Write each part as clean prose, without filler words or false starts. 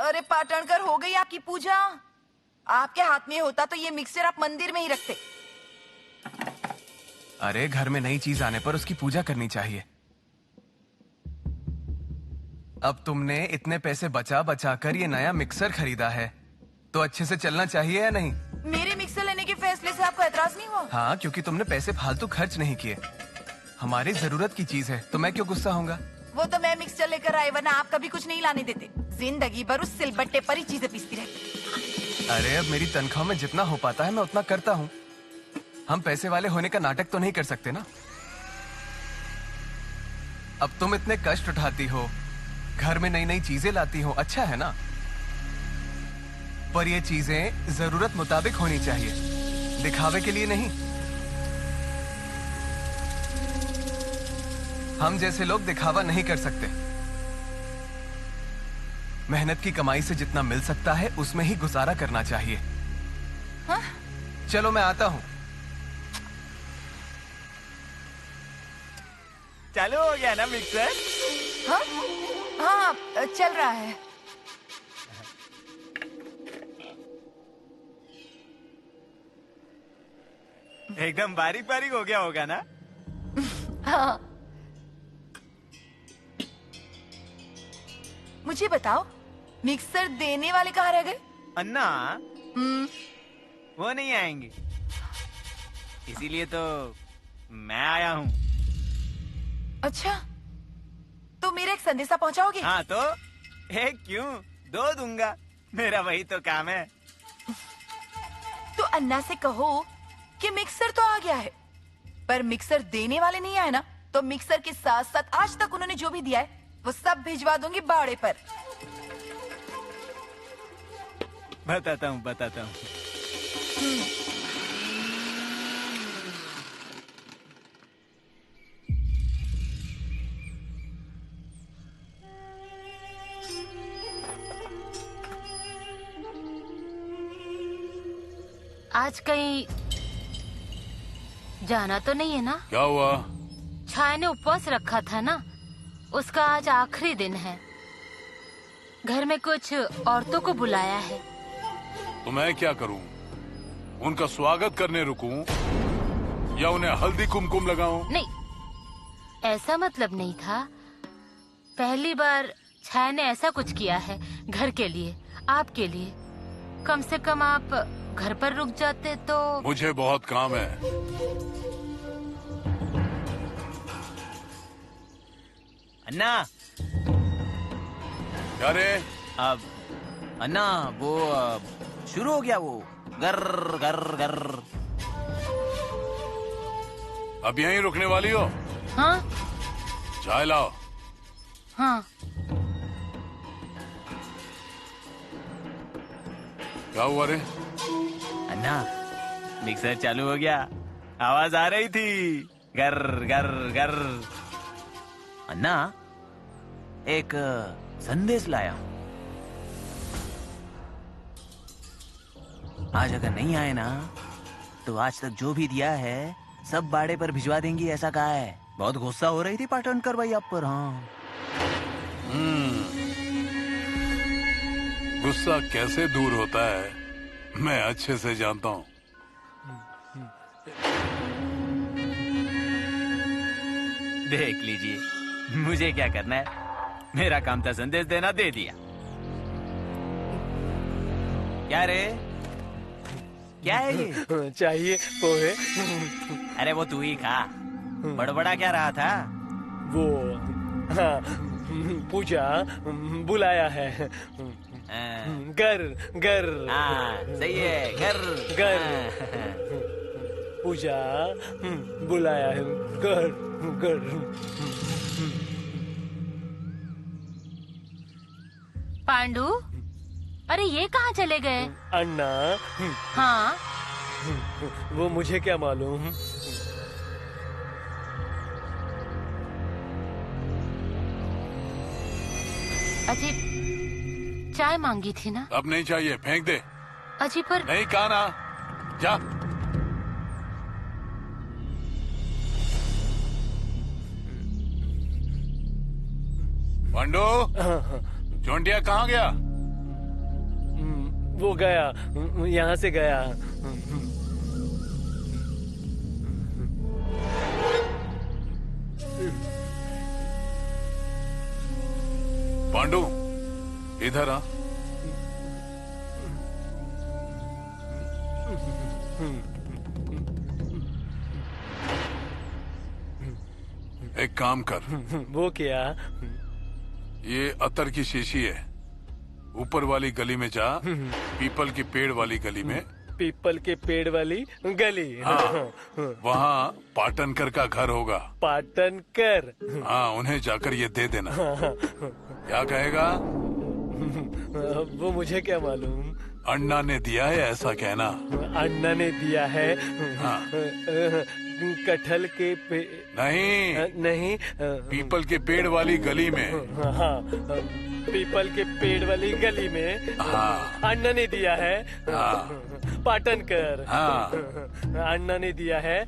अरे पाटणकर, हो गई आपकी पूजा? आपके हाथ में होता तो ये मिक्सर आप मंदिर में ही रखते। अरे घर में नई चीज आने पर उसकी पूजा करनी चाहिए। अब तुमने इतने पैसे बचा बचा कर ये नया मिक्सर खरीदा है तो अच्छे से चलना चाहिए या नहीं? मेरे मिक्सर लेने के फैसले से आपको एतराज नहीं हुआ? हाँ, क्योंकि तुमने पैसे फालतू खर्च नहीं किए। हमारी जरूरत की चीज है तो मैं क्यों गुस्सा होऊंगा? वो तो मैं मिक्सर लेकर आई, वरना आप कभी कुछ नहीं लाने देते। जिंदगी भर उस सिलबट्टे पर ही चीजें पीसती रहती। अरे अब मेरी तनख्वाह में जितना हो पाता है मैं उतना करता हूँ। हम पैसे वाले होने का नाटक तो नहीं कर सकते ना। अब तुम इतने कष्ट उठाती हो, घर में नई नई चीजें लाती हो, अच्छा है ना, पर ये चीजें जरूरत मुताबिक होनी चाहिए, दिखावे के लिए नहीं। हम जैसे लोग दिखावा नहीं कर सकते। मेहनत की कमाई से जितना मिल सकता है उसमें ही गुजारा करना चाहिए। हाँ? चलो मैं आता हूँ। चालू हो गया ना मिक्सर? हाँ हाँ, चल रहा है। एकदम बारीक बारीक हो गया होगा ना? हाँ। मुझे बताओ, मिक्सर देने वाले कहाँ रह गए? अन्ना, वो नहीं आएंगे, इसीलिए तो मैं आया हूँ। अच्छा, तो मेरा एक संदेशा पहुंचाओगे? हाँ तो एक क्यों, दो दूंगा, मेरा वही तो काम है। तो अन्ना से कहो कि मिक्सर तो आ गया है, पर मिक्सर देने वाले नहीं आए ना, तो मिक्सर के साथ साथ आज तक उन्होंने जो भी दिया है वो सब भिजवा दूंगी बाड़े पर। बताता हूँ। आज कहीं जाना तो नहीं है ना? क्या हुआ? छाया ने उपवास रखा था ना, उसका आज आखिरी दिन है। घर में कुछ औरतों को बुलाया है। तो मैं क्या करूं? उनका स्वागत करने रुकूं या उन्हें हल्दी कुमकुम लगाऊं? नहीं, ऐसा मतलब नहीं था। पहली बार छाया ने ऐसा कुछ किया है घर के लिए, आपके लिए। कम से कम आप घर पर रुक जाते तो। मुझे बहुत काम है। अन्ना, क्या रे? अब अन्ना वो शुरू हो गया वो गर गर गर। अब यहीं रुकने वाली हो? हाँ चाय लाओ। हाँ। क्या हुआ रे? अन्ना, मिक्सर चालू हो गया, आवाज आ रही थी, गर गर गर। अन्ना, एक संदेश लाया हूं। आज अगर नहीं आए ना तो आज तक जो भी दिया है सब बाड़े पर भिजवा देंगी, ऐसा कहा है। बहुत गुस्सा हो रही थी पाटणकर भाई आप पर। हाँ, गुस्सा कैसे दूर होता है मैं अच्छे से जानता हूँ। देख लीजिए, मुझे क्या करना है, मेरा काम था संदेश देना, दे दिया। क्या रे, क्या है ये? चाहिए पोहे। अरे वो तू ही खा, बड़बड़ा क्या रहा था? वो हाँ, पूजा बुलाया है। घर घर। हाँ सही है, घर घर। पूजा बुलाया है, घर घर। पांडु, अरे ये कहाँ चले गए? अन्ना, हाँ वो मुझे क्या मालूम। अजी, चाय मांगी थी ना? अब नहीं चाहिए, फेंक दे। अजी पर नहीं कहा ना, जा। पांडु, चोंटिया कहाँ गया? वो गया, यहाँ से गया। पांडु, इधर आ। एक काम कर, वो क्या? ये अतर की शीशी है, ऊपर वाली गली में जा, पीपल के पेड़ वाली गली में। पीपल के पेड़ वाली गली? हाँ, वहाँ पाटनकर का घर होगा। पाटनकर? हाँ, उन्हें जाकर ये दे देना। क्या कहेगा? वो मुझे क्या मालूम। अन्ना ने दिया है ऐसा कहना। अन्ना ने दिया है? हाँ। कटहल के नहीं, नहीं, पीपल के पेड़ वाली गली में। हाँ, पीपल के पेड़ वाली गली में। हाँ। अन्ना ने दिया है? हाँ। पाटनकर? हाँ। अन्ना ने दिया है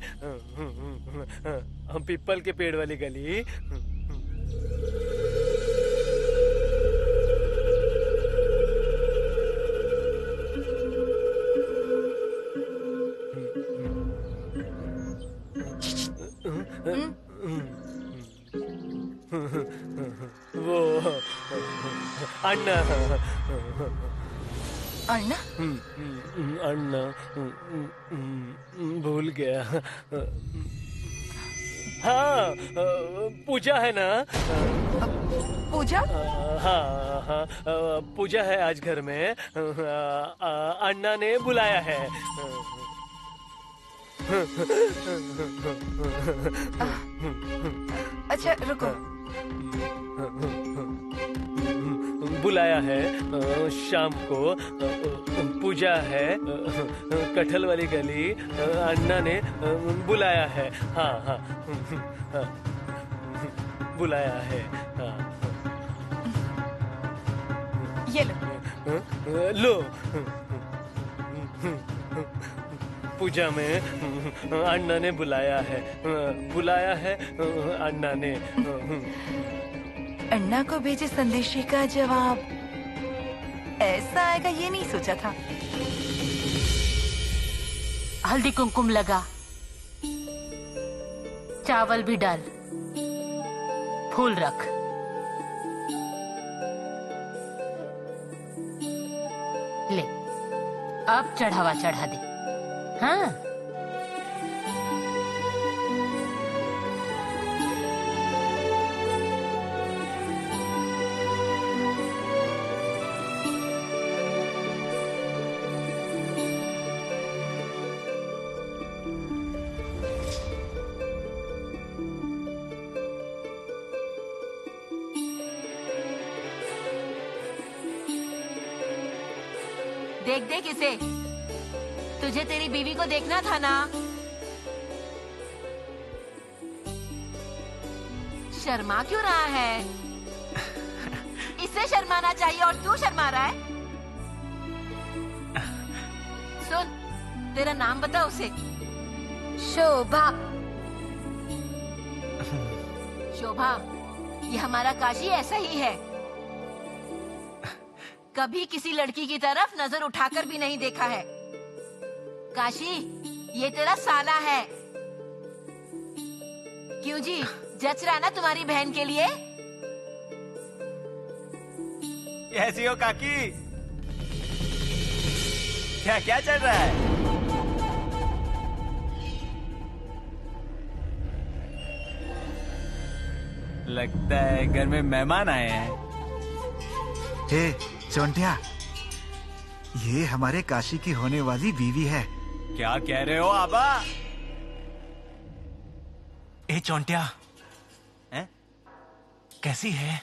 पीपल के पेड़ वाली गली। वो अन्ना। अन्ना? अन्ना भूल गया। हाँ, पूजा है ना? पूजा? हाँ हाँ, पूजा है आज घर में। अन्ना ने बुलाया है। अच्छा रुको। बुलाया है शाम को, पूजा है, कटहल वाली गली, अन्ना ने बुलाया है। हाँ हाँ, बुलाया है। हाँ। ये लो। लो। पूजा में अन्ना ने बुलाया है, बुलाया है अन्ना ने। अन्ना को भेजे संदेशे का जवाब ऐसा आएगा ये नहीं सोचा था। हल्दी कुमकुम लगा, चावल भी डाल, फूल रख। ले, अब चढ़ावा चढ़ा दे। हाँ, देख देख इसे, तुझे तेरी बीवी को देखना था ना। शर्मा क्यों रहा है? इसे शर्माना चाहिए और तू शर्मा रहा है। सुन, तेरा नाम बता उसे। शोभा। शोभा, ये हमारा काशी ऐसा ही है, कभी किसी लड़की की तरफ नजर उठाकर भी नहीं देखा है। काशी, ये तेरा साला है। क्यों जी, जच रहा ना तुम्हारी बहन के लिए? कैसी हो काकी? क्या क्या चल रहा है? लगता है घर में मेहमान आए हैं। हे चोंटिया, ये हमारे काशी की होने वाली बीवी है। क्या कह रहे हो आबा? ए चोंटिया, हैं? कैसी है?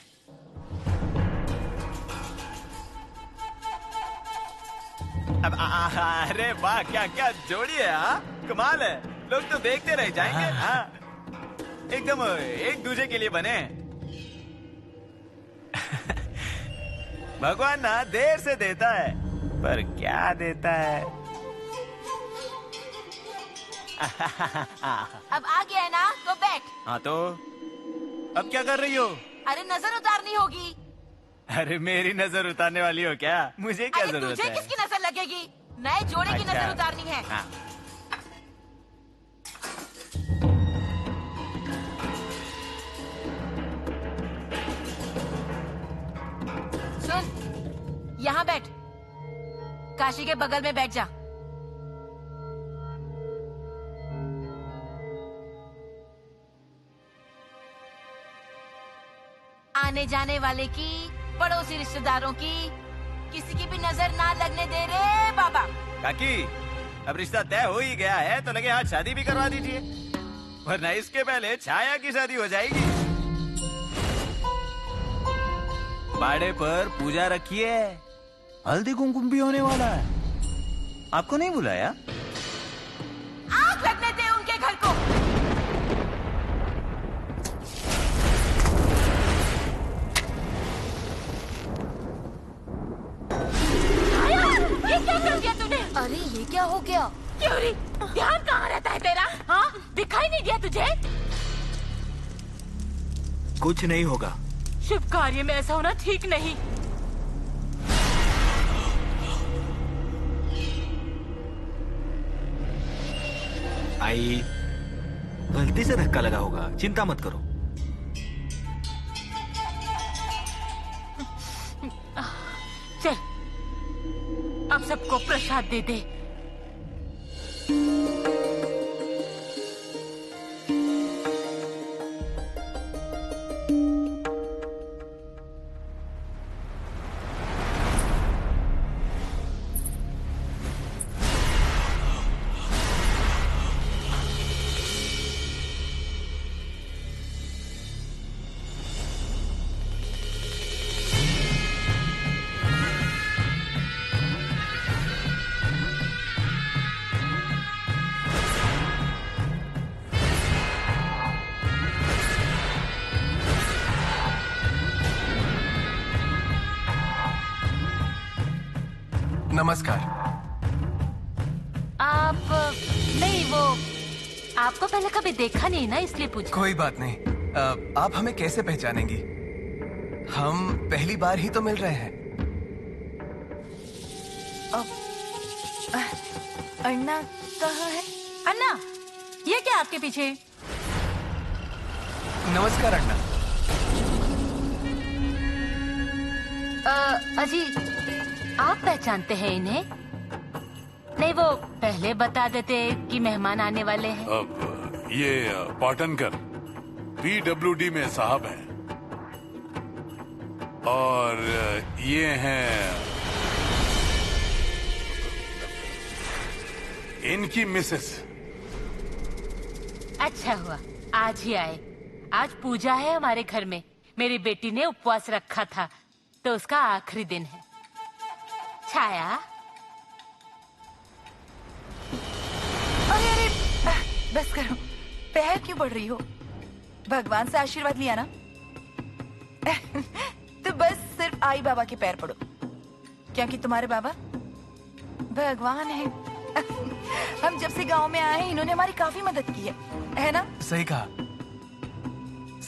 अब अरे वाह, क्या क्या जोड़ी है। हाँ, कमाल है। लोग तो देखते रह जाएंगे। हाँ, एकदम एक दूसरे के लिए बने। भगवान ना देर से देता है, पर क्या देता है। अब आ गया है ना, तो बैठ। हाँ तो अब क्या कर रही हो? अरे नजर उतारनी होगी। अरे मेरी नजर उतारने वाली हो क्या? मुझे क्या अरे जरूरत तुझे है? किसकी नजर लग लगेगी। नए जोड़े की नजर उतारनी है। हाँ। सुन, यहाँ बैठ, काशी के बगल में बैठ जा। आने जाने वाले की, पड़ोसी रिश्तेदारों की, किसी की भी नजर ना लगने दे रे बाबा। काकी, अब रिश्ता तय हो ही गया है तो लगे हाथ शादी भी करवा दीजिए, वरना इसके पहले छाया की शादी हो जाएगी। बाड़े पर पूजा रखी है, हल्दी कुमकुम भी होने वाला है। आपको नहीं बुलाया? आग लगने दे उनके घर को। ये क्या कर दिया तूने? अरे ये क्या हो गया? क्यों री? ध्यान कहाँ रहता है तेरा? हाँ, दिखाई नहीं दिया तुझे? कुछ नहीं होगा। शुभ कार्य में ऐसा होना ठीक नहीं। आई, गलती से धक्का लगा होगा, चिंता मत करो। चल, अब सबको प्रसाद दे दे। नमस्कार। आप नहीं, वो आपको पहले कभी देखा नहीं ना, इसलिए पूछा। कोई बात नहीं। आप हमें कैसे पहचानेंगी? हम पहली बार ही तो मिल रहे हैं। अन्ना कहाँ है? अन्ना, ये क्या आपके पीछे? नमस्कार अन्ना। अजी, आप पहचानते हैं इन्हें? नहीं, वो पहले बता देते कि मेहमान आने वाले हैं। अब ये पाटनकर PWD में साहब हैं और ये हैं इनकी मिसेस। अच्छा हुआ आज ही आए। आज पूजा है हमारे घर में। मेरी बेटी ने उपवास रखा था तो उसका आखिरी दिन है। छाया, अरे अरे, बस करो। पैर क्यों पड़ रही हो? भगवान से आशीर्वाद लिया ना? तो बस सिर्फ आई बाबा के पैर पड़ो, क्योंकि तुम्हारे बाबा भगवान है। हम जब से गांव में आए इन्होंने हमारी काफी मदद की है ना? सही कहा।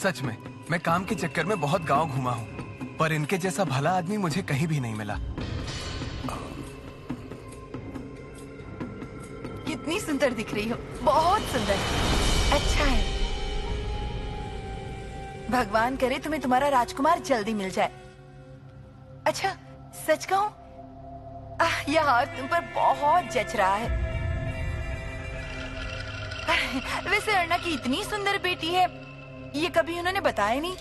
सच में मैं काम के चक्कर में बहुत गांव घूमा हूँ, पर इनके जैसा भला आदमी मुझे कहीं भी नहीं मिला। कितनी सुंदर दिख रही हो, बहुत सुंदर। अच्छा है, भगवान करे तुम्हें तुम्हारा राजकुमार जल्दी मिल जाए। अच्छा, सच कहूं, यह हार तुम पर बहुत जच रहा है। वैसे अर्णा की इतनी सुंदर बेटी है, ये कभी उन्होंने बताया नहीं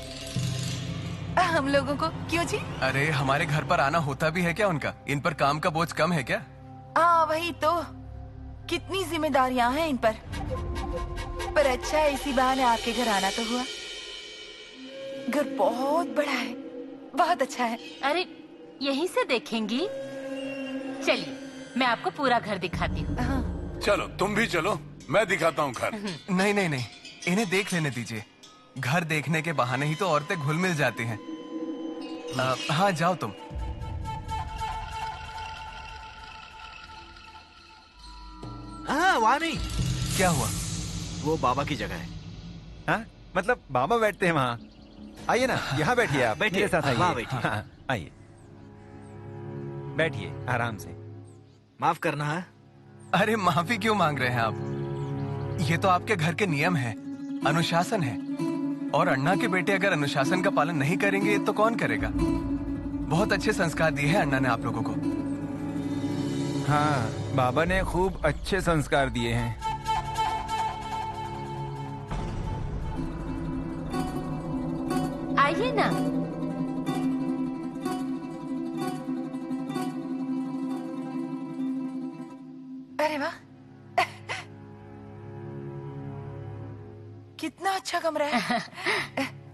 हम लोगों को। क्यों जी? अरे हमारे घर पर आना होता भी है क्या उनका? इन पर काम का बोझ कम है क्या? हाँ वही तो, कितनी जिम्मेदारियां हैं इन पर। पर अच्छा है, इसी बहाने आपके घर आना तो हुआ। घर बहुत बड़ा है, बहुत अच्छा है। अरे यहीं से देखेंगी? चलिए मैं आपको पूरा घर दिखाती हूँ। चलो तुम भी चलो, मैं दिखाता हूँ घर। नहीं नहीं नहीं, इन्हें देख लेने दीजिए। घर देखने के बहाने ही तो औरतें घुल मिल जाती हैं। हाँ जाओ तुम। हाँ, वहाँ नहीं। क्या हुआ? वो बाबा की जगह है। हाँ? मतलब बाबा बैठते हैं वहाँ? आइए ना, यहाँ बैठिए आप। बैठिए। मेरे साथ आइए। हाँ, बैठिए। हाँ, आइए, बैठिए आराम से। माफ करना है। अरे माफी क्यों मांग रहे हैं आप? ये तो आपके घर के नियम है, अनुशासन है। और अन्ना के बेटे अगर अनुशासन का पालन नहीं करेंगे तो कौन करेगा? बहुत अच्छे संस्कार दिए हैं अन्ना ने आप लोगों को। हाँ, बाबा ने खूब अच्छे संस्कार दिए हैं। आइए ना। अरे वाह, कितना अच्छा कमरा है।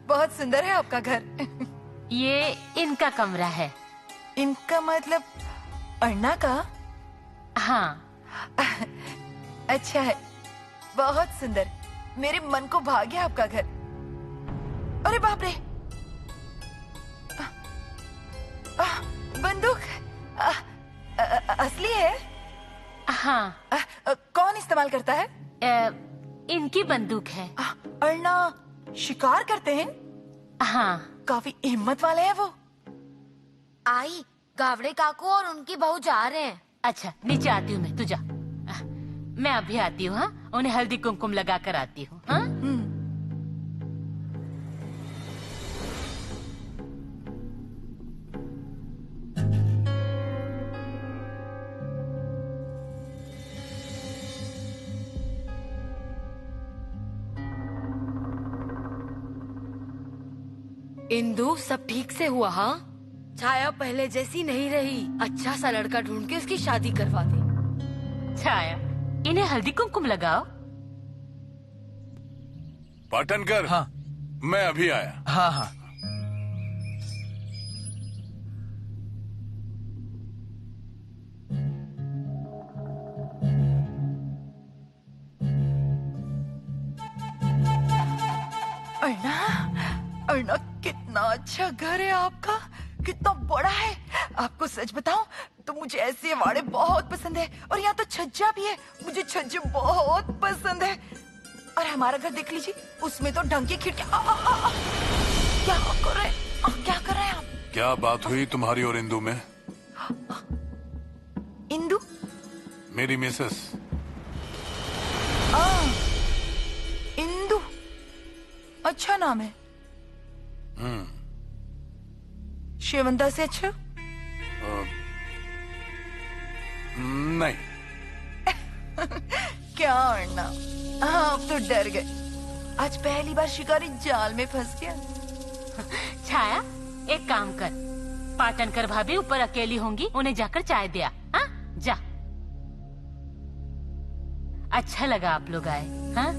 बहुत सुंदर है आपका घर। ये इनका कमरा है। इनका मतलब अन्ना का? हाँ। अच्छा है, बहुत सुंदर। मेरे मन को भा गया आपका घर। अरे बाप रे, बंदूक असली है? हाँ। कौन इस्तेमाल करता है? इनकी बंदूक है। अन्ना शिकार करते हैं? हाँ। काफी हिम्मत वाले हैं वो। आई, गावड़े काकू और उनकी बहू जा रहे हैं। अच्छा, नीचे आती हूँ मैं, तू जा। मैं अभी आती हूँ। हाँ, उन्हें हल्दी कुमकुम लगा कर आती हूँ। हाँ? इंदु, सब ठीक से हुआ? हाँ, छाया पहले जैसी नहीं रही। अच्छा सा लड़का ढूंढ के उसकी शादी करवा दी। छाया, इन्हें हल्दी कुमकुम लगाओ। पाटनकर। हाँ। मैं अभी आया। हाँ हाँ। अन्ना, अन्ना कितना अच्छा घर है आपका, कितना बड़ा है। आपको सच बताऊं तो मुझे ऐसे वाड़े बहुत पसंद है। और यहाँ तो छज्जा भी है, मुझे छज्जे बहुत पसंद है। और हमारा घर देख लीजिए, उसमें तो ढंग की खिड़कियां। क्या कर रहे हैं? क्या कर रहे हैं आप? क्या बात हुई तुम्हारी और इंदु में? इंदु? मेरी मिसेस। इंदु, अच्छा नाम है। शिवंता से अच्छा? नहीं। क्या अन्ना, आप तो डर गए। आज पहली बार शिकारी जाल में फंस गया। छाया, एक काम कर, पाटनकर भाभी ऊपर अकेली होंगी, उन्हें जाकर चाय दिया। हाँ, जा। अच्छा लगा आप लोग आए। हाँ?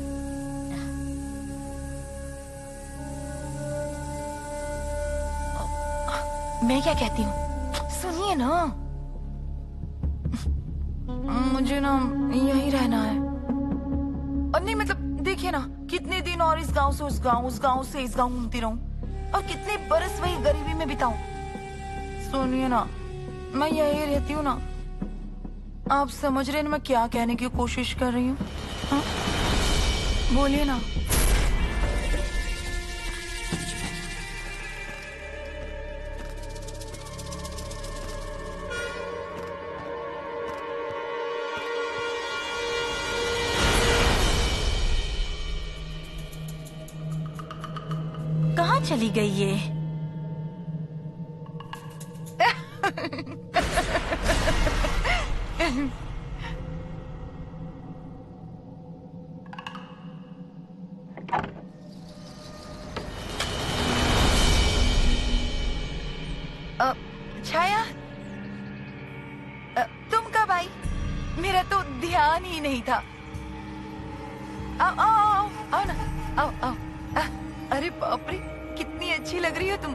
मैं क्या कहती हूँ, सुनिए ना, मुझे ना यहीं रहना है। और नहीं मतलब देखिए ना, कितने दिन और इस गांव से उस गांव, उस गांव से इस गांव घूमती रहूं और कितने बरस वही गरीबी में बिताऊं। सुनिए ना, मैं यही रहती हूँ ना। आप समझ रहे हैं मैं क्या कहने की कोशिश कर रही हूँ? हाँ? बोलिए ना। कहाँ चली गई ये? छाया, तुम कब आई? मेरा तो ध्यान ही नहीं था। आओ आओ आओ, आओ ना, आओ आओ। अरे बाप रे, कितनी अच्छी लग रही हो तुम।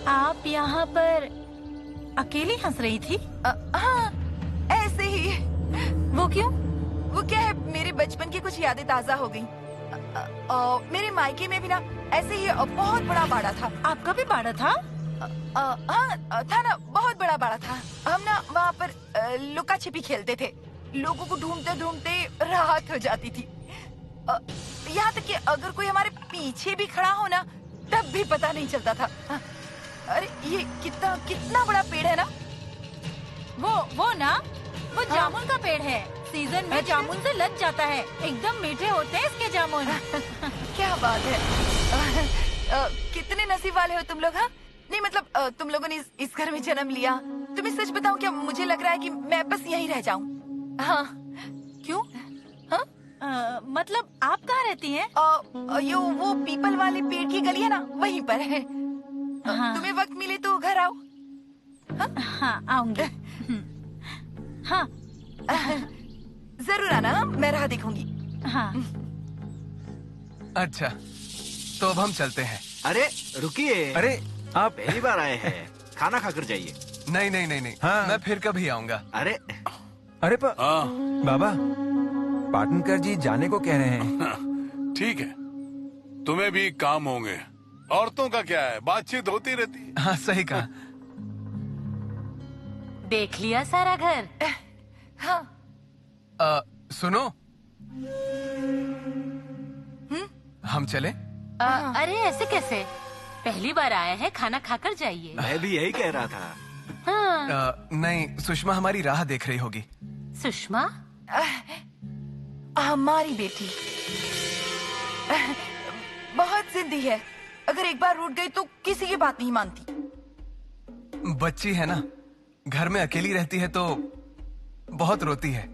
आप यहाँ पर अकेली हंस रही थी? हाँ, ऐसे ही। वो क्यों? वो क्या है, मेरे बचपन की कुछ यादें ताजा हो गई। मेरे मायके में भी ना ऐसे ही बहुत बड़ा बाड़ा था। आपका भी बाड़ा था? हाँ था ना, बहुत बड़ा बाड़ा था। हम ना वहाँ पर लुका छिपी खेलते थे। लोगों को ढूंढते ढूंढते रात हो जाती थी। यहाँ तक कि अगर कोई हमारे पीछे भी खड़ा हो ना, तब भी पता नहीं चलता था। अरे ये कितना कितना बड़ा पेड़ है ना। वो ना, वो जामुन का पेड़ है। सीजन में जामुन से लग जाता है। एकदम मीठे होते हैं इसके जामुन। क्या बात है। कितने नसीब वाले हो तुम लोग। हाँ, नहीं मतलब तुम लोगों ने इस घर में जन्म लिया। तुम्हें सच बताऊं क्या, मुझे लग रहा है कि मैं बस यहीं रह जाऊं। हाँ। क्यों? हाँ? मतलब आप कहाँ रहती हैं? वो पीपल वाले पेड़ की गली है ना, वहीं पर है। हाँ। तुम्हें वक्त मिले तो घर आओ। हाँ, आऊंगी। हाँ। जरूर आना, मैं राह देखूंगी। हाँ। अच्छा, तो अब हम चलते हैं। अरे रुकिए। अरे आप पहली बार आए हैं, खाना खाकर जाइए। नहीं। हाँ। मैं फिर कभी आऊंगा। अरे बाबा, पाटनकर जी जाने को कह रहे हैं। ठीक है, तुम्हें भी काम होंगे। औरतों का क्या है, बातचीत होती रहती है। हाँ, सही कहा। देख लिया सारा घर? हाँ। सुनो, हम चले? अरे ऐसे कैसे? पहली बार आए हैं, खाना खाकर जाइए। मैं भी यही कह रहा था। हाँ। नहीं, सुषमा हमारी राह देख रही होगी। सुषमा? हमारी बेटी बहुत जिद्दी है। अगर एक बार रूठ गई तो किसी की बात नहीं मानती। बच्ची है ना, घर में अकेली रहती है तो बहुत रोती है।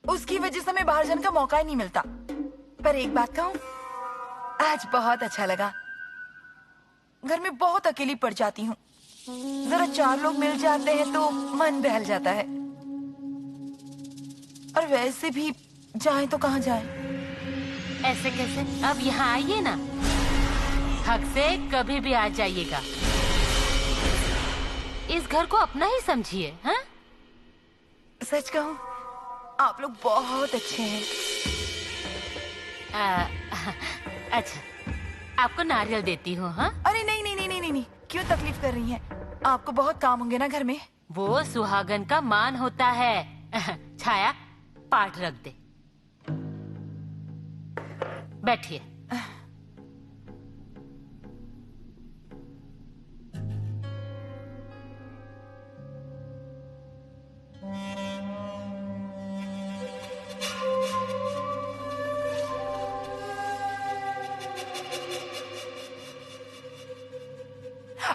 उसकी वजह से हमें बाहर जाने का मौका ही नहीं मिलता। पर एक बात कहूँ, आज बहुत अच्छा लगा। घर में बहुत अकेली पड़ जाती हूँ। जरा 4 लोग मिल जाते हैं तो मन बहल जाता है। और वैसे भी जाएं तो कहाँ जाएं? ऐसे कैसे? अब यहाँ आइए ना, हक से कभी भी आ जाइएगा। इस घर को अपना ही समझिए। हाँ? सच कहूँ, आप लोग बहुत अच्छे हैं। अच्छा, आपको नारियल देती हूँ। हाँ? अरे नहीं, क्यों तकलीफ कर रही हैं? आपको बहुत काम होंगे ना घर में। वो सुहागन का मान होता है। छाया, पाठ रख दे। बैठिए।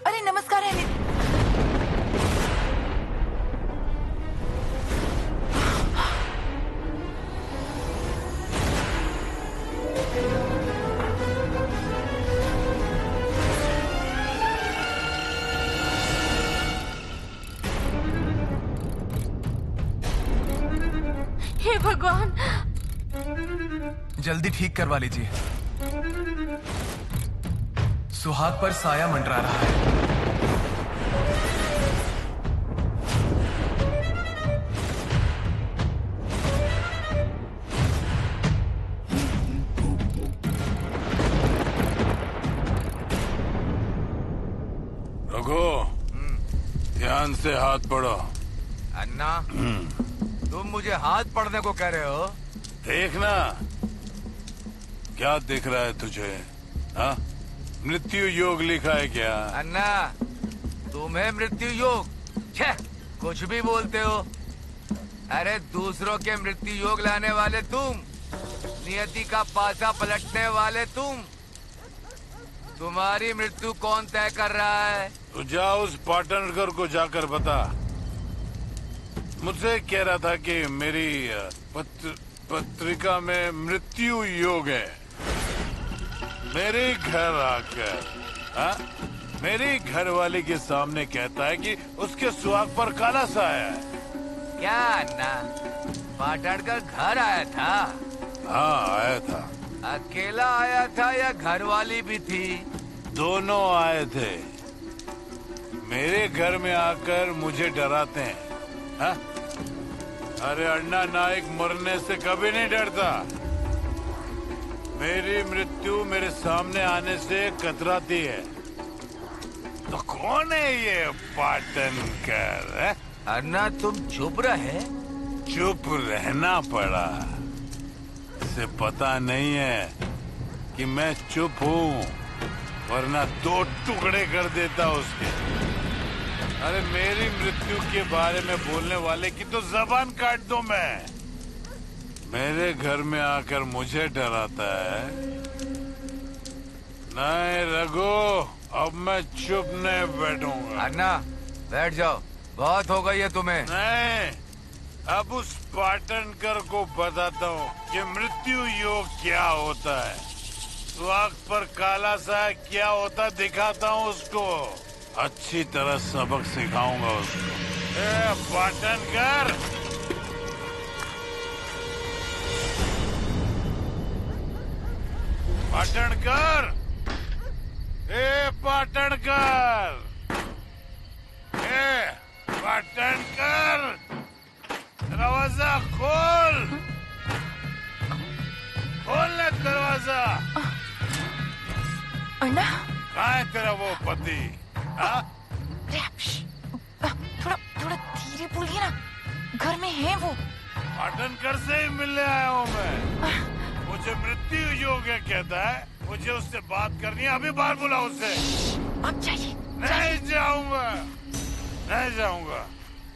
अरे नमस्कार है। हे भगवान! जल्दी ठीक करवा लीजिए। सुहाग पर साया मंडरा रहा है। रघु, ध्यान से हाथ पढ़ो। अन्ना, तुम मुझे हाथ पढ़ने को कह रहे हो? देखना, क्या दिख रहा है तुझे? हाँ? मृत्यु योग लिखा है क्या? अन्ना, तुम्हें मृत्यु योग? छे, कुछ भी बोलते हो। अरे दूसरों के मृत्यु योग लाने वाले तुम, नियति का पासा पलटने वाले तुम। तुम्हारी मृत्यु कौन तय कर रहा है? तो जा उस पाटनकर को जाकर बता। मुझसे कह रहा था कि मेरी पत्रिका में मृत्यु योग है। मेरे घर आकर मेरी घरवाली के सामने कहता है कि उसके सुहाग पर काला साया है। क्या अन्ना, पाटनकर घर आया था? हाँ, आया था। अकेला आया था या घरवाली भी थी? दोनों आए थे। मेरे घर में आकर मुझे डराते हैं। हाँ? अरे अन्ना नायक मरने से कभी नहीं डरता। मेरी मृत्यु मेरे सामने आने से कतराती है। तो कौन है ये पाटनकर? अन्ना तुम चुप रहे। चुप रहना पड़ा। इसे पता नहीं है कि मैं चुप हूँ, वरना 2 टुकड़े कर देता उसके। अरे मेरी मृत्यु के बारे में बोलने वाले की तो जबान काट दो मैं। मेरे घर में आकर मुझे डराता है। नहीं रघु, अब मैं चुप नहीं बैठूंगा। अन्ना बैठ जाओ, बहुत हो गई है तुम्हें। नहीं, अब उस पाटनकर को बताता हूँ कि मृत्यु योग क्या होता है। सुहाग पर काला सा क्या होता दिखाता हूँ उसको। अच्छी तरह सबक सिखाऊंगा उसको। ए पाटनकर, पाटनकर, ए पाटनकर, ए पाटनकर, दरवाजा खोल, खोल ले दरवाजा। अन्ना, कहाँ है तेरा वो पति? हाँ? थोड़ा थोड़ा धीरे बोलिए ना, घर में है वो। पाटनकर से ही मिलने आया हूँ मैं। मुझे मृत्यु योग है कहता है, मुझे उससे बात करनी है। अभी बाहर बुलाओ उसे। अब जाइए। नहीं जाऊंगा, नहीं जाऊंगा।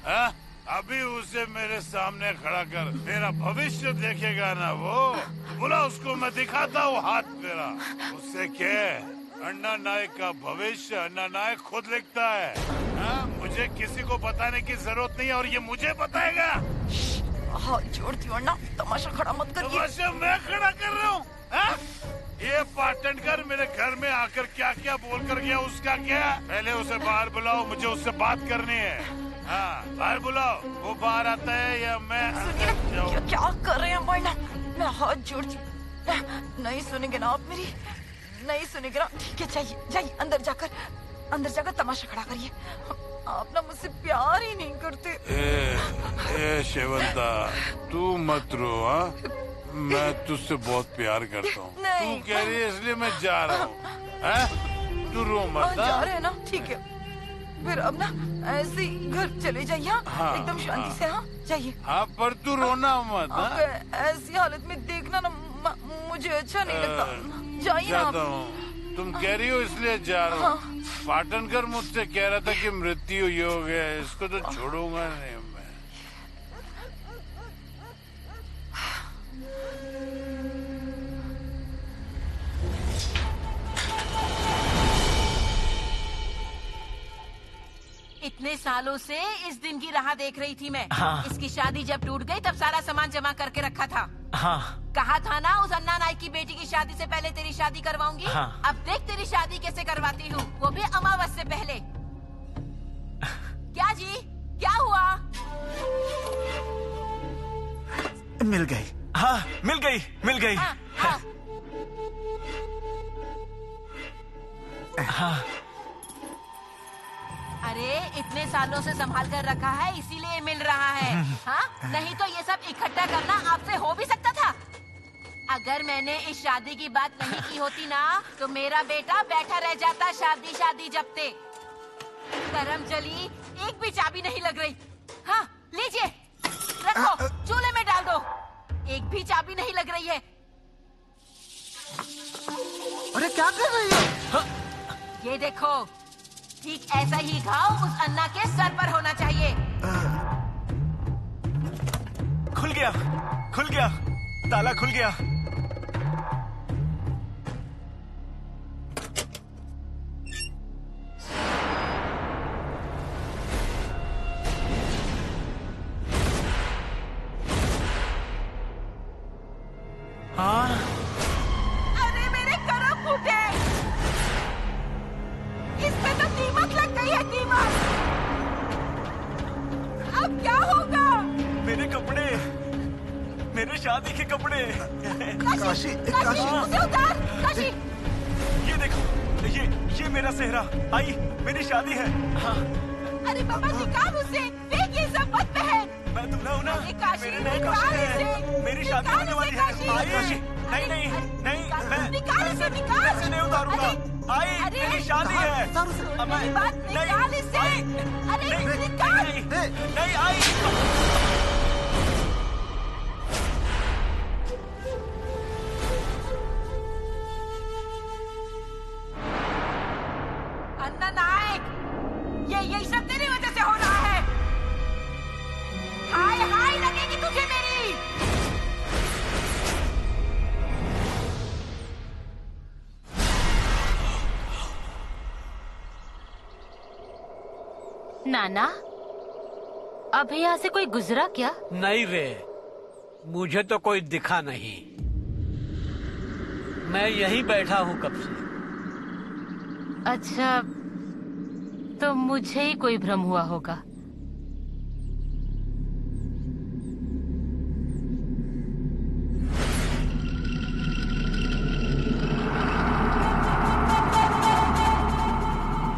हाँ? अभी उसे मेरे सामने खड़ा कर मेरा भविष्य देखेगा ना वो। बुला उसको, मैं दिखाता हूँ हाथ मेरा। उससे क्या, अन्ना नायक का भविष्य अन्ना नायक खुद लिखता है। हाँ? मुझे किसी को बताने की जरूरत नहीं है और ये मुझे बताएगा। हाथ जोड़ती हूँ अन्ना, तमाशा खड़ा मत करिए। तमाशा मैं खड़ा कर रहा हूँ? ये पाटनकर मेरे घर में आकर क्या क्या बोल कर गया, उसका क्या? पहले उसे बाहर बुलाओ, मुझे उससे बात करनी है। हाँ, बाहर बुलाओ। वो बाहर आता है या मैं अंदर जाऊँ? क्या कर रहे हैं वरना? मैं हाथ जोड़ती हूँ। नहीं सुनेंगे ना आप मेरी, नहीं सुनेंगे ना। ठीक है, जाइए जाइए, अंदर जाकर तमाशा खड़ा करिए। आप ना मुझसे प्यार ही नहीं करते। ए शेवंता, तू मत रो। हाँ, मैं तुझसे बहुत प्यार करता हूँ। तू कह रही है इसलिए मैं जा रहा हूँ। तू रो मत। जा रहे हैं ना, ठीक है। फिर अब ना ऐसे ही घर चले जाइए। हाँ, एकदम शांति से। हाँ, जाइए। हाँ, पर तू रोना मत। ऐसी हालत में देखना ना मुझे अच्छा नहीं लगता। जाइए ना आप। तुम कह रही हो इसलिए जा रहा हूँ। पाटनकर मुझसे कह रहा था कि मृत्यु योग है, इसको तो छोड़ूंगा नहीं मैं। इतने सालों से इस दिन की राह देख रही थी मैं। हाँ। इसकी शादी जब टूट गई तब सारा सामान जमा करके रखा था। हाँ। कहा था ना उस अन्ना नायक की बेटी की शादी से पहले तेरी शादी करवाऊंगी। हाँ। अब देख तेरी शादी कैसे करवाती हूँ, वो भी अमावस से पहले। क्या जी, क्या हुआ? मिल गई। हाँ, मिल गई, मिल गई। हाँ, हाँ। हाँ। अरे इतने सालों से संभाल कर रखा है इसीलिए मिल रहा है। हाँ, नहीं तो ये सब इकट्ठा करना आपसे हो भी सकता था। अगर मैंने इस शादी की बात नहीं की होती ना, तो मेरा बेटा बैठा रह जाता शादी शादी जपते। करम चली, एक भी चाबी नहीं लग रही। हाँ, लीजिए, रखो, चूल्हे में डाल दो। एक भी चाबी नहीं लग रही है। अरे क्या कर रही है? ये देखो, ठीक ऐसा ही घाव उस अन्ना के सर पर होना चाहिए। खुल गया, खुल गया, ताला खुल गया। हाँ, अरे मेरे करम फूटे। इसमें तो दीमक लग गई है, दीमक। अब क्या होगा? मेरे कपड़े, मेरे शादी के कपड़े। काशी, काशी, उसे उतार, काशी। ये देखो, ये मेरा सेहरा। आई, मेरी शादी है। हाँ। अरे बाबा, निकाल उसे, फेंक ये सब, मत पहन। मैं दूल्हा हूँ ना, मेरे नए कपड़े हैं। मेरी शादी होने वाली है। आई, नहीं नहीं नहीं, मैं निकाल इसे, निकाल। ऐसे नहीं उतारूंगा। आई, मेरी शादी है। मेरी बात निकाल इसे। अरे निकाल। नहीं, आई। अन्ना नायक, ये सब तेरी वजह से हो रहा है। हाय हाय लगेगी तुझे मेरी। नाना, अब यहाँ से कोई गुजरा क्या? नहीं रे, मुझे तो कोई दिखा नहीं। मैं यहीं बैठा हूँ कब से। अच्छा, तो मुझे ही कोई भ्रम हुआ होगा।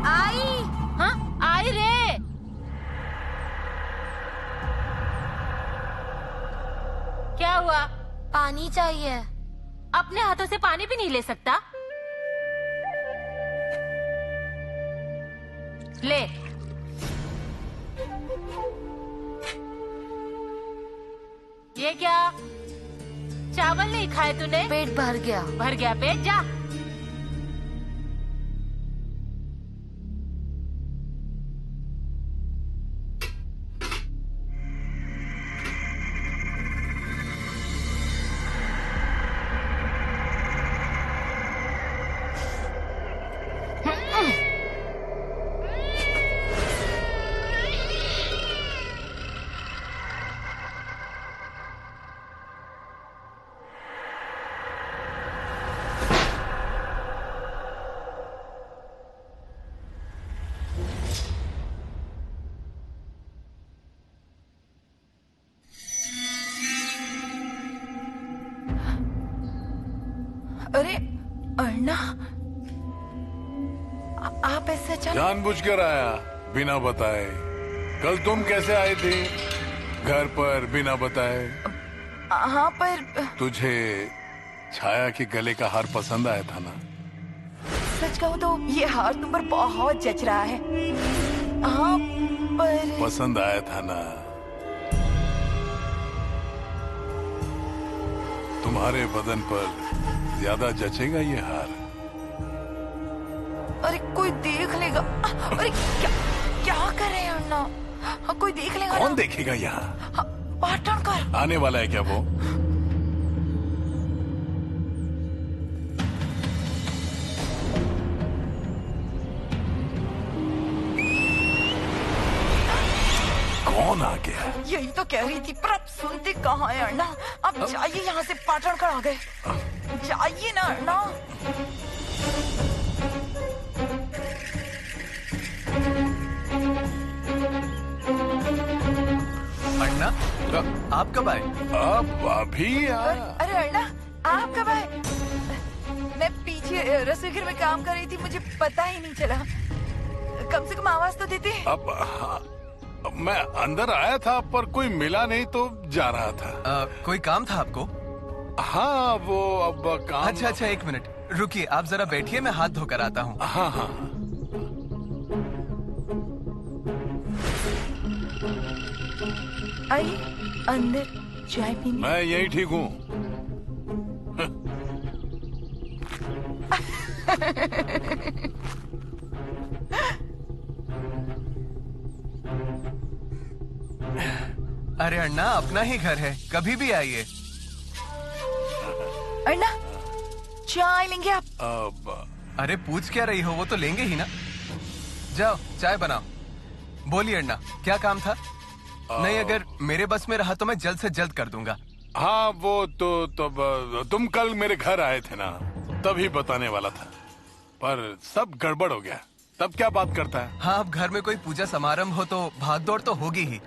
आई। हाँ, आई रे। क्या हुआ? पानी चाहिए। अपने हाथों से पानी भी नहीं ले सकता? ले। ये क्या? चावल नहीं खाए तूने? पेट भर गया। भर गया पेट? जा। अरे अन्ना, आप ऐसे अचानक? जानबूझकर आया बिना बताए। कल तुम कैसे आई थी घर पर बिना बताए? हाँ, पर तुझे छाया के गले का हार पसंद आया था ना? सच कहूँ तो ये हार तुम पर बहुत जच रहा है। हाँ, पर पसंद आया था ना? तुम्हारे बदन पर ज्यादा जचेगा ये हार। अरे कोई देख लेगा। अरे क्या क्या कर रहे हैं अन्ना? हाँ, कोई देख लेगा। कौन देखेगा यहाँ? हाँ, पाटणकर आने वाला है क्या वो? कौन आ गया? यही तो कह रही थी, पर आप सुनते कहाँ है अन्ना? आप जाइए यहाँ से, पाटणकर आ गए। जाइए ना अन्ना। अन्ना, आप कब आए? अब अभी आया। अरे अन्ना, आप कब आए? मैं पीछे रसोई घर में काम कर रही थी, मुझे पता ही नहीं चला। कम से कम आवाज तो देते। अब हाँ, मैं अंदर आया था पर कोई मिला नहीं तो जा रहा था। कोई काम था आपको? हाँ, वो अब काम। अच्छा अच्छा, एक मिनट रुकिए, आप जरा बैठिए, मैं हाथ धोकर आता हूँ। हाँ हाँ। आइए अंदर चाय पीने। मैं यही ठीक हूँ। अरे अन्ना, अपना ही घर है, कभी भी आइए। अन्ना, चाय लेंगे आप? अरे पूछ क्या रही हो, वो तो लेंगे ही ना। जाओ चाय बनाओ। बोलिए अन्ना, क्या काम था? नहीं, अगर मेरे बस में रहा तो मैं जल्द से जल्द कर दूंगा। हाँ, वो तो तब तुम कल मेरे घर आए थे ना, तभी बताने वाला था, पर सब गड़बड़ हो गया। तब क्या बात करता है? हाँ, अब घर में कोई पूजा समारंभ हो तो भाग दौड़ तो होगी ही।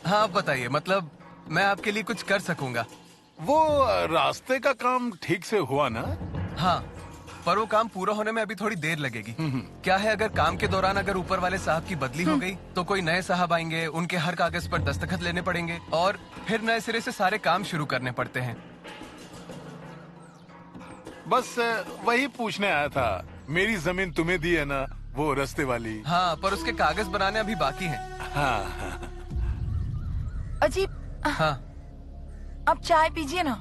हाँ, आप बताइए, मतलब मैं आपके लिए कुछ कर सकूंगा। वो रास्ते का काम ठीक से हुआ ना? हाँ, पर वो काम पूरा होने में अभी थोड़ी देर लगेगी। क्या है, अगर काम के दौरान अगर ऊपर वाले साहब की बदली हो गई तो कोई नए साहब आएंगे, उनके हर कागज पर दस्तखत लेने पड़ेंगे और फिर नए सिरे से सारे काम शुरू करने पड़ते हैं। बस वही पूछने आया था। मेरी जमीन तुम्हें दी है ना, वो रास्ते वाली? हाँ, पर उसके कागज बनाने अभी बाकी हैं। हाँ। अजीब। हाँ, आप चाय पीजिए ना।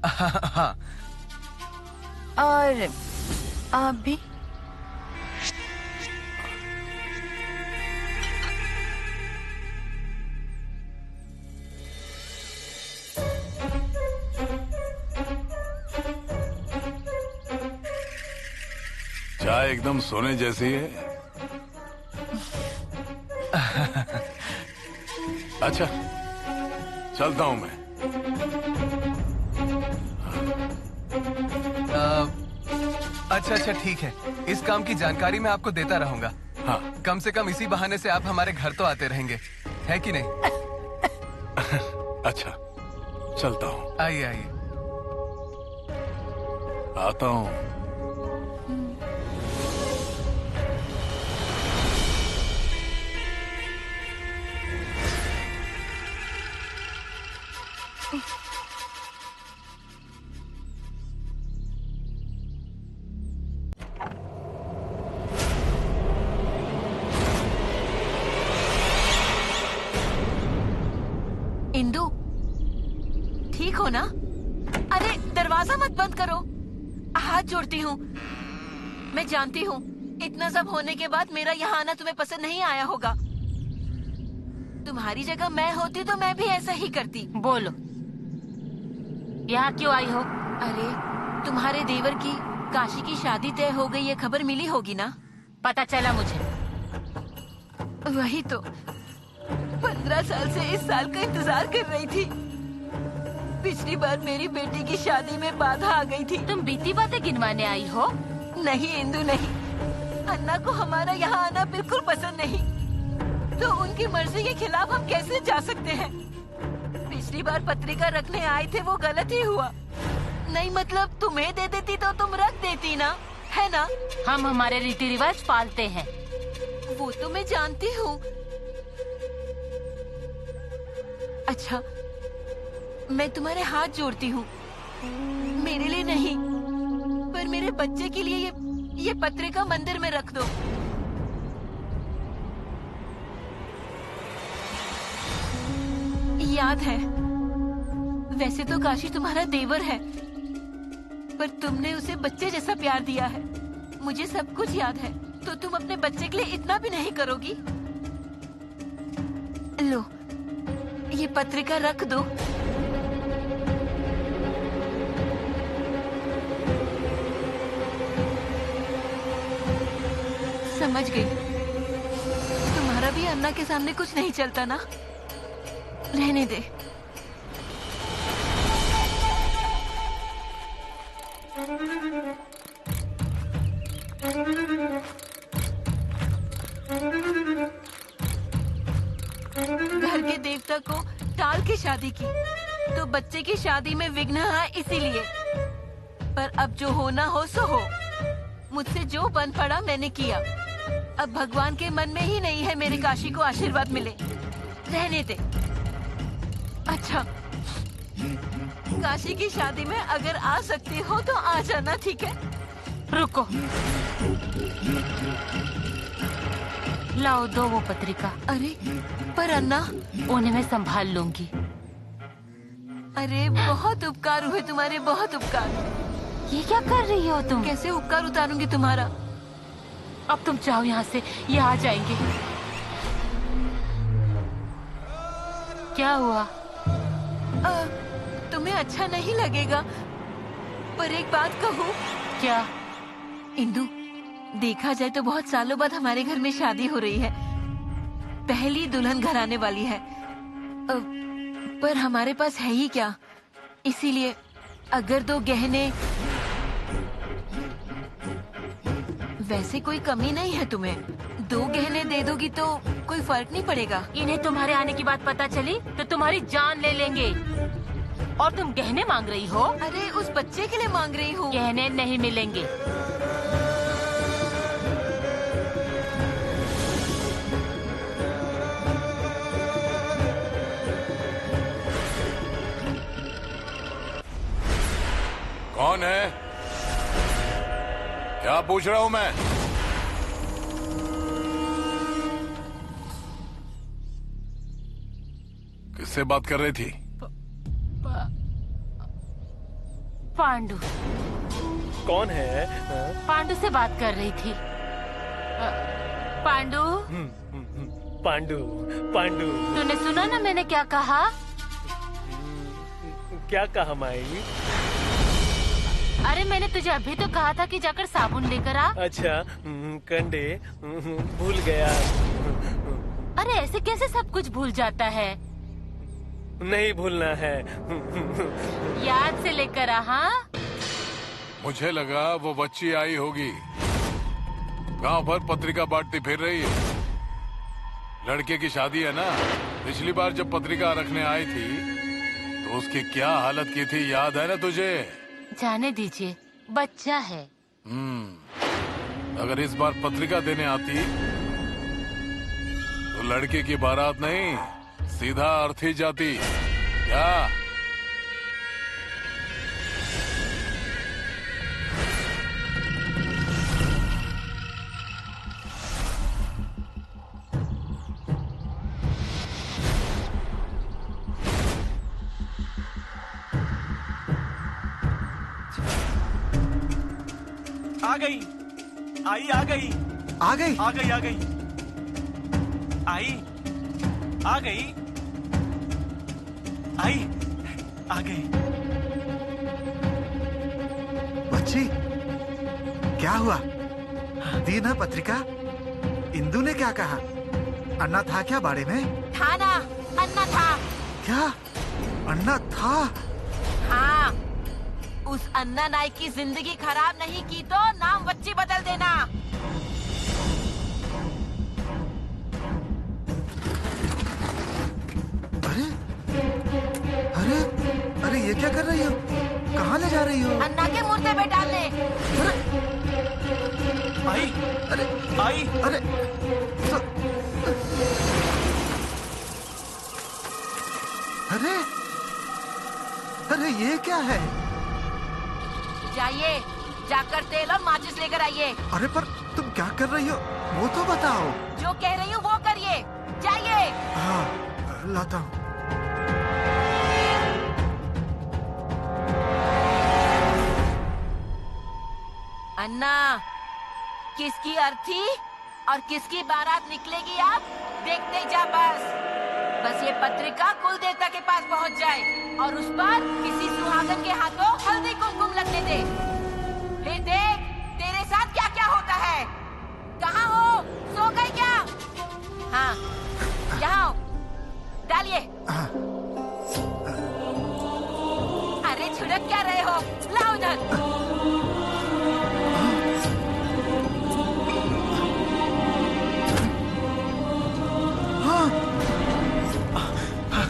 हाँ। और आप भी। चाय एकदम सोने जैसी है। अच्छा, चलता हूँ मैं। अच्छा ठीक है, इस काम की जानकारी मैं आपको देता रहूंगा। हाँ। कम से कम इसी बहाने से आप हमारे घर तो आते रहेंगे, है कि नहीं? अच्छा, चलता हूँ। आइए आइए। आता हूँ। इंदु, ठीक हो ना? अरे दरवाजा मत बंद करो, हाथ जोड़ती हूँ। मैं जानती हूँ इतना सब होने के बाद मेरा यहाँ आना तुम्हें पसंद नहीं आया होगा। तुम्हारी जगह मैं होती तो मैं भी ऐसा ही करती। बोलो, यहाँ क्यों आई हो? अरे तुम्हारे देवर की काशी की शादी तय हो गई, ये खबर मिली होगी ना? पता चला मुझे। वही तो 15 साल से इस साल का इंतजार कर रही थी। पिछली बार मेरी बेटी की शादी में बाधा आ गई थी। तुम बीती बातें गिनवाने आई हो? नहीं इंदु नहीं, अन्ना को हमारा यहाँ आना बिल्कुल पसंद नहीं, तो उनकी मर्जी के खिलाफ हम कैसे जा सकते हैं? पिछली बार पत्रिका रखने आए थे, वो गलत ही हुआ। नहीं मतलब तुम्हें दे देती तो तुम रख देती ना, है ना? हम हमारे रीति रिवाज पालते हैं। वो तो मैं जानती हूँ। अच्छा, मैं तुम्हारे हाथ जोड़ती हूँ, मेरे लिए नहीं पर मेरे बच्चे के लिए ये पत्रिका मंदिर में रख दो। याद है, वैसे तो काशी तुम्हारा देवर है, पर तुमने उसे बच्चे जैसा प्यार दिया है। मुझे सब कुछ याद है, तो तुम अपने बच्चे के लिए इतना भी नहीं करोगी? लो, ये पत्रिका रख दो। समझ गई, तुम्हारा भी अन्ना के सामने कुछ नहीं चलता ना? रहने दे। घर के देवता को टाल के शादी की, तो बच्चे की शादी में विघ्न है इसीलिए। पर अब जो होना हो सो हो। मुझसे जो बन पड़ा मैंने किया। अब भगवान के मन में ही नहीं है मेरे काशी को आशीर्वाद मिले। रहने दे। अच्छा, काशी की शादी में अगर आ सकती हो तो आ जाना, ठीक है? रुको, लाओ दो वो पत्रिका। अरे पर अन्ना, उन्हें मैं संभाल लूंगी। अरे बहुत उपकार हुए तुम्हारे, बहुत उपकार। ये क्या कर रही हो तुम? कैसे उपकार उतारूंगी तुम्हारा? अब तुम जाओ यहाँ से, ये आ जाएंगे। क्या हुआ? तुम्हें अच्छा नहीं लगेगा, पर एक बात कहूँ? क्या? इंदु, देखा जाए तो बहुत सालों बाद हमारे घर में शादी हो रही है। पहली दुल्हन घर आने वाली है, पर हमारे पास है ही क्या? इसीलिए अगर दो गहने, वैसे कोई कमी नहीं है तुम्हें, दो गहने दे दोगी तो कोई फर्क नहीं पड़ेगा। इन्हें तुम्हारे आने की बात पता चली तो तुम्हारी जान ले लेंगे। और तुम गहने मांग रही हो? अरे उस बच्चे के लिए मांग रही हूँ। गहने नहीं मिलेंगे। कौन है? क्या पूछ रहा हूँ मैं? किससे बात कर रही थी? पांडु। कौन है? पांडु से बात कर रही थी। पांडु। पांडु, पांडु। तूने सुना ना मैंने क्या कहा? क्या कहा माई? अरे मैंने तुझे अभी तो कहा था कि जाकर साबुन लेकर आ। अच्छा कंडे भूल गया। अरे ऐसे कैसे सब कुछ भूल जाता है? नहीं भूलना है। याद से लेकर आ। हाँ मुझे लगा वो बच्ची आई होगी, गांव भर पत्रिका बांटती फिर रही है। लड़के की शादी है ना, पिछली बार जब पत्रिका रखने आई थी तो उसकी क्या हालत की थी, याद है ना तुझे? जाने दीजिए, बच्चा है। अगर इस बार पत्रिका देने आती तो लड़के की बारात नहीं, सीधा अर्थी जाती। क्या? आ गई, आई आ गई, आ गई, आ गई, आ गई, आई, आ गई, आई, आ गई। बच्ची, क्या हुआ? दी ना पत्रिका? इंदु ने क्या कहा? अन्ना था क्या बाड़े में? था ना, अन्ना था। क्या? अन्ना था? हाँ, उस अन्ना नायक की जिंदगी खराब नहीं की तो नाम बच्ची बदल देना। अरे अरे अरे ये क्या कर रही हो? कहाँ ले जा रही हो? अन्ना के मुर्दे पे डालने। आई, अरे आई, अरे अरे अरे ये क्या है? जाइए, जाकर तेल और माचिस लेकर आइए। अरे पर तुम क्या कर रही हो? वो तो बताओ। जो कह रही हूँ वो करिए। जाइए। हाँ, लाता हूँ। अन्ना, किसकी अर्थी और किसकी बारात निकलेगी आप देखते जा। बस ये पत्रिका कुल देवता के पास पहुंच जाए और उस पर किसी सुहागन के हाथों हल्दी कुमकुम लगने दे। फिर देख तेरे साथ क्या क्या होता है। कहाँ हो? सो गए क्या? हाँ, यहाँ आओ, डालिए। अरे झुलक क्या रहे हो? लाओ उधर।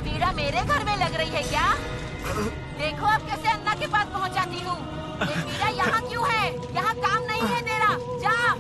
पीड़ा मेरे घर में लग रही है क्या? देखो अब कैसे अन्ना के पास पहुंचाती हूँ। ये पीड़ा यहाँ क्यों है? यहाँ काम नहीं है तेरा। जा।